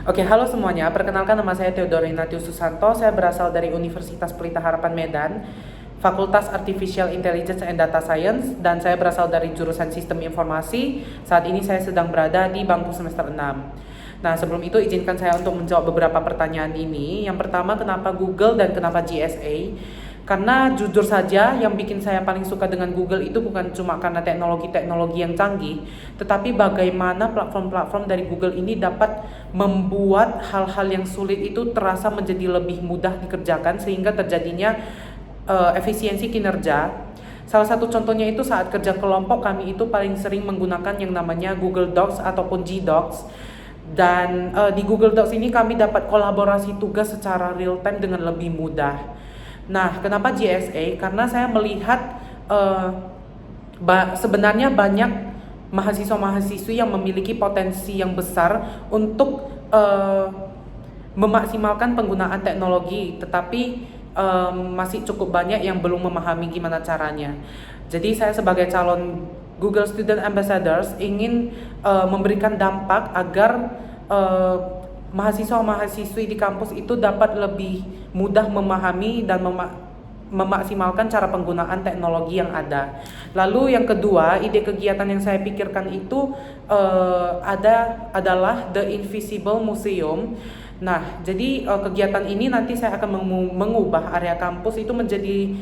Oke, halo semuanya. Perkenalkan, nama saya Theodore Ignatius Susanto. Saya berasal dari Universitas Pelita Harapan Medan, Fakultas Artificial Intelligence and Data Science, dan saya berasal dari jurusan Sistem Informasi. Saat ini saya sedang berada di bangku semester 6. Nah, sebelum itu izinkan saya untuk menjawab beberapa pertanyaan ini. Yang pertama, kenapa Google dan kenapa GSA? Karena jujur saja yang bikin saya paling suka dengan Google itu bukan cuma karena teknologi-teknologi yang canggih, tetapi bagaimana platform-platform dari Google ini dapat membuat hal-hal yang sulit itu terasa menjadi lebih mudah dikerjakan sehingga terjadinya efisiensi kinerja. Salah satu contohnya itu saat kerja kelompok, kami itu paling sering menggunakan yang namanya Google Docs ataupun G-Docs. Dan di Google Docs ini kami dapat kolaborasi tugas secara real time dengan lebih mudah. Nah, kenapa GSA? Karena saya melihat sebenarnya banyak mahasiswa-mahasiswi yang memiliki potensi yang besar untuk memaksimalkan penggunaan teknologi, tetapi masih cukup banyak yang belum memahami gimana caranya. Jadi saya sebagai calon Google Student Ambassadors ingin memberikan dampak agar mahasiswa-mahasiswi di kampus itu dapat lebih mudah memahami dan memaksimalkan cara penggunaan teknologi yang ada. Lalu yang kedua, ide kegiatan yang saya pikirkan itu adalah The Invisible Museum. Nah, jadi kegiatan ini nanti saya akan mengubah area kampus itu menjadi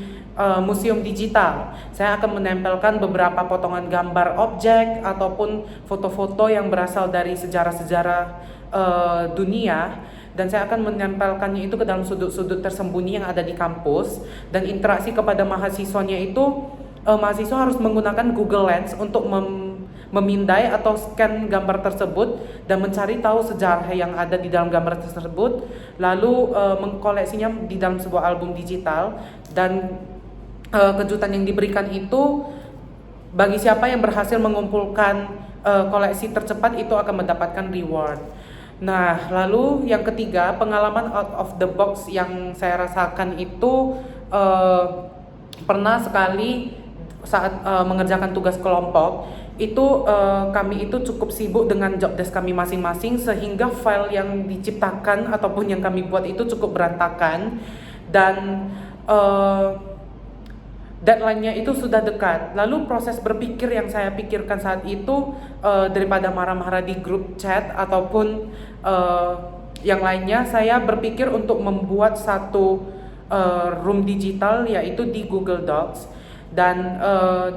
museum digital. Saya akan menempelkan beberapa potongan gambar objek ataupun foto-foto yang berasal dari sejarah-sejarah dunia, dan saya akan menempelkannya itu ke dalam sudut-sudut tersembunyi yang ada di kampus. Dan interaksi kepada mahasiswanya itu mahasiswa harus menggunakan Google Lens untuk memindai atau scan gambar tersebut dan mencari tahu sejarah yang ada di dalam gambar tersebut, lalu mengkoleksinya di dalam sebuah album digital. Dan kejutan yang diberikan itu, bagi siapa yang berhasil mengumpulkan koleksi tercepat itu akan mendapatkan reward. Nah, lalu yang ketiga, pengalaman out of the box yang saya rasakan itu pernah sekali saat mengerjakan tugas kelompok itu kami itu cukup sibuk dengan job desk kami masing-masing sehingga file yang diciptakan ataupun yang kami buat itu cukup berantakan, dan deadline-nya itu sudah dekat. Lalu proses berpikir yang saya pikirkan saat itu, daripada marah-marah di grup chat ataupun yang lainnya, saya berpikir untuk membuat satu room digital, yaitu di Google Docs. Dan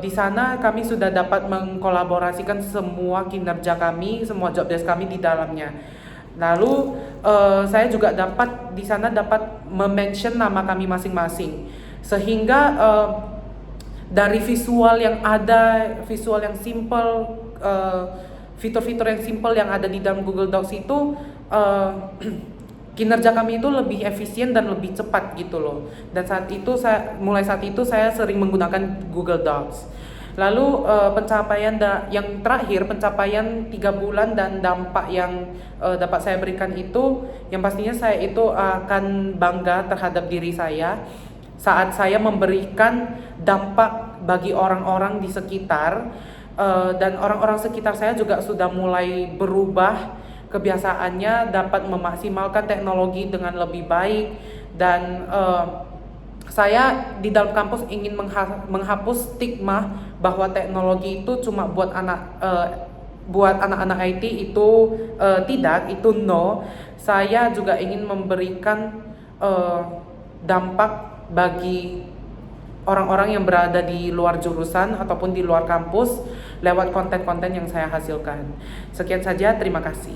di sana kami sudah dapat mengkolaborasikan semua kinerja kami, semua job desk kami di dalamnya. Lalu saya juga dapat di sana dapat mention nama kami masing-masing, sehingga dari visual yang ada, visual yang simple, fitur-fitur yang simple yang ada di dalam Google Docs itu, kinerja kami itu lebih efisien dan lebih cepat gitu loh. Dan mulai saat itu saya sering menggunakan Google Docs. Lalu pencapaian yang terakhir, pencapaian 3 bulan dan dampak yang dapat saya berikan itu, yang pastinya saya itu akan bangga terhadap diri saya saat saya memberikan dampak bagi orang-orang di sekitar, dan orang-orang sekitar saya juga sudah mulai berubah kebiasaannya, dapat memaksimalkan teknologi dengan lebih baik. Dan saya di dalam kampus ingin menghapus stigma bahwa teknologi itu cuma buat anak-anak IT itu, tidak, itu no. Saya juga ingin memberikan dampak bagi orang-orang yang berada di luar jurusan ataupun di luar kampus lewat konten-konten yang saya hasilkan. Sekian saja, terima kasih.